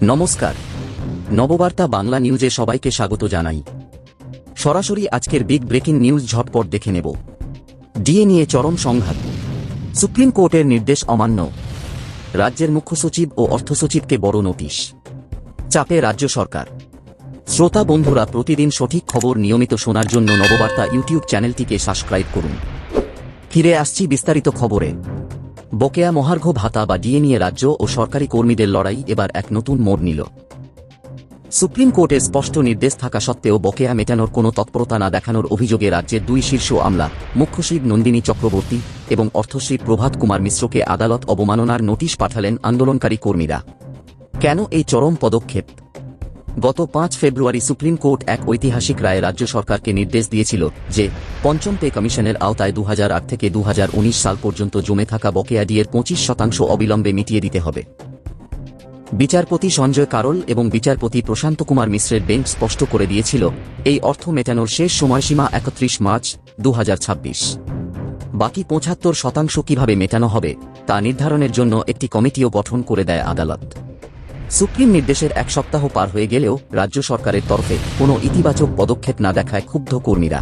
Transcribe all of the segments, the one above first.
নমস্কার, নববার্তা বাংলা নিউজে সবাইকে স্বাগত জানাই। সরাসরি আজকের বিগ ব্রেকিং নিউজ ঝটপট দেখে নেব। ডিএ নিয়ে চরম সংঘাত, সুপ্রিম কোর্টের নির্দেশ অমান্য, রাজ্যের মুখ্য সচিব ও অর্থসচিবকে বড় নোটিশ, চাপে রাজ্য সরকার। শ্রোতা বন্ধুরা, প্রতিদিন সঠিক খবর নিয়মিত শোনার জন্য নববার্তা ইউটিউব চ্যানেলটিকে সাবস্ক্রাইব করুন। ফিরে আসছি বিস্তারিত খবরে। বকেয়া মহার্ঘ ভাতা বা ডিএ নিয়ে রাজ্য ও সরকারি কর্মীদের লড়াই এবার এক নতুন মোড় নিল। সুপ্রিম কোর্টের স্পষ্ট নির্দেশ থাকা সত্ত্বেও বকেয়া মেটানোর কোনো তৎপরতা না দেখানোর অভিযোগে রাজ্যের দুই শীর্ষ আমলা, মুখ্যসচিব নন্দিনী চক্রবর্তী এবং অর্থসচিব প্রভাত কুমার মিশ্রকে আদালত অবমাননার নোটিশ পাঠালেন আন্দোলনকারী কর্মীরা। কেন এই চরম পদক্ষেপ? গত ৫ ফেব্রুয়ারি সুপ্রিম কোর্ট এক ঐতিহাসিক রায়ে রাজ্য সরকারকে নির্দেশ দিয়েছিল যে পঞ্চম পে কমিশনের আওতায় ২০০৮ থেকে ২০১৯ সাল পর্যন্ত জমে থাকা বকেয়া ডিএর ২৫% অবিলম্বে মিটিয়ে দিতে হবে। বিচারপতি সঞ্জয় কারোল এবং বিচারপতি প্রশান্ত কুমার মিশ্রের বেঞ্চ স্পষ্ট করে দিয়েছিল, এই অর্থ মেটানোর শেষ সময়সীমা ৩১ মার্চ ২০২৬। বাকি ৭৫% কিভাবে মেটানো হবে তা নির্ধারণের জন্য একটি কমিটিও গঠন করে দেয় আদালত। সুপ্রিম নির্দেশের এক সপ্তাহ পার হয়ে গেলেও রাজ্য সরকারের তরফে কোনো ইতিবাচক পদক্ষেপ না দেখায় ক্ষুব্ধ কর্মীরা।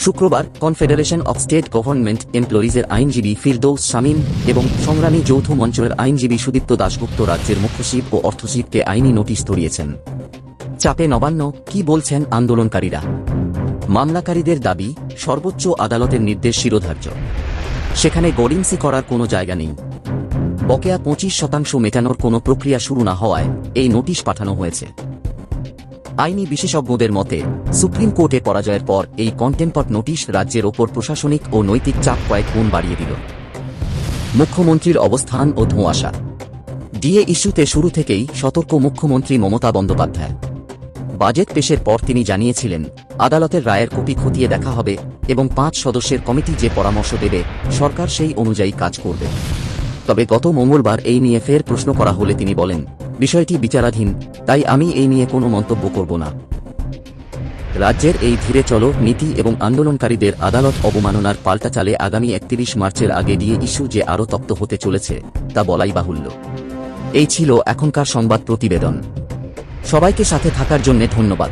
শুক্রবার কনফেডারেশন অব স্টেট গভর্নমেন্ট এমপ্লয়িজের আইনজীবী ফিরদৌস শামীম এবং সংগ্রামী যৌথ মঞ্চের আইনজীবী সুদীপ্ত দাশগুপ্ত রাজ্যের মুখ্যসচিব ও অর্থসচিবকে আইনি নোটিশ ধরিয়েছেন। চাপে নবান্ন, কি বলছেন আন্দোলনকারীরা? মামলাকারীদের দাবি, সর্বোচ্চ আদালতের নির্দেশ শিরোধার্য, সেখানে গড়িমসি করার কোনো জায়গা নেই। বকেয়া ২৫% মেটানোর কোনো প্রক্রিয়া শুরু না হওয়ায় এই নোটিশ পাঠানো হয়েছে। আইনি বিশেষজ্ঞদের মতে, সুপ্রিম কোর্টে পরাজয়ের পর এই কন্টেম্পট নোটিশ রাজ্যের ওপর প্রশাসনিক ও নৈতিক চাপ কয়েক গুণ বাড়িয়ে দিল। মুখ্যমন্ত্রীর অবস্থান ও ধোঁয়াশা। ডিএ ইস্যুতে শুরু থেকেই সতর্ক মুখ্যমন্ত্রী মমতা বন্দ্যোপাধ্যায়। বাজেট পেশের পর তিনি জানিয়েছিলেন, আদালতের রায়ের কপি খতিয়ে দেখা হবে এবং ৫ সদস্যের কমিটি যে পরামর্শ দেবে সরকার সেই অনুযায়ী কাজ করবে। তবে গত মঙ্গলবার এই নিয়ে ফের প্রশ্ন করা হলে তিনি বলেন, বিষয়টি বিচারাধীন, তাই আমি এই নিয়ে কোনো মন্তব্য করব না। রাজ্যের এই ধীরে চলো নীতি এবং আন্দোলনকারীদের আদালত অবমাননার পাল্টা চালে আগামী ৩১ মার্চের আগে ডিএ ইস্যু যে আরও তপ্ত হতে চলেছে তা বলাই বাহুল্য। এই ছিল এখনকার সংবাদ প্রতিবেদন। সবাইকে সাথে থাকার জন্য ধন্যবাদ।